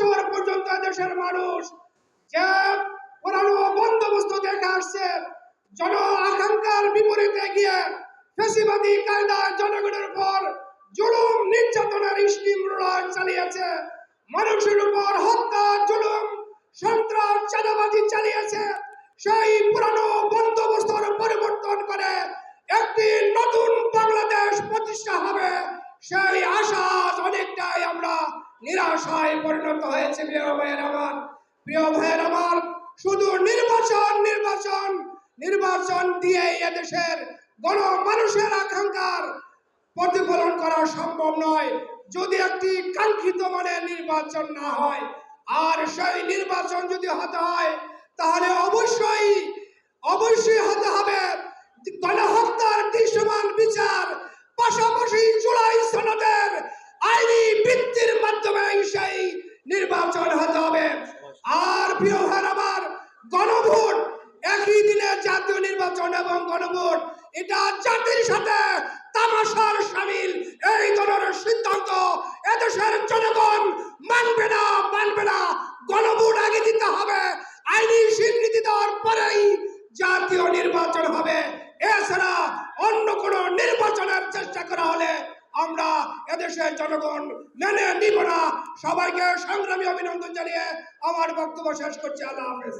বছর পর্যন্ত দেশের মানুষ যে পুরানো বন্দোবস্ত দেখে আসছে, জন আকাঙ্ক্ষার বিপরীতে গিয়ে ফ্যাসিবাদী কায়দায় জনগণের উপর জুলুম নির্যাতনের স্টিম রোলার চালিয়েছে, মানুষের উপর হত্যা, জুলুম, সন্ত্রাস, চাঁদাবাজি চালিয়েছে। সেই পুরানো বন্দোবস্তর পরিবর্তন করে একটি নতুন বাংলাদেশ প্রতিষ্ঠা হবে, সেই আশা অনেকটাই আমরা নিরাশায় পরিণত হয়েছে। প্রিয় ভাইয়ের আমার, শুধু নির্বাচন দিয়ে এদেশের মানুষের আকাঙ্ক্ষার প্রতিফলন করা সম্ভব নয়। যদি একটি কাঙ্ক্ষিত মানের নির্বাচন না হয়, আর সেই নির্বাচন যদি হতে হয়, তাহলে অবশ্যই হতে হবে গণহত্যার দৃশ্যমান বিচার, পাশাপাশি জুলাই সনদের আইনি ভিত্তির মাধ্যমে সেই নির্বাচন হতে হবে। আর প্রিয় ভাইয়ের আমার, গণভোট, একই দিনে জাতীয় নির্বাচন এবং গণভোট, এটা জাতির সাথে তামাশার শামিল। এই ধরনের সিদ্ধান্ত এদেশের জনগণ মানবে না। গণভোট আগে দিতে হবে, আইনি স্বীকৃতি দেওয়ার পরেই জাতীয় নির্বাচন হবে। এছাড়া অন্য কোনো নির্বাচনের চেষ্টা করা হলে আমরা এদেশের জনগণ মেনে নিব না। সবাইকে সংগ্রামী অভিনন্দন জানিয়ে আমার বক্তব্য শেষ করছি। আল্লাহ হাফেজ।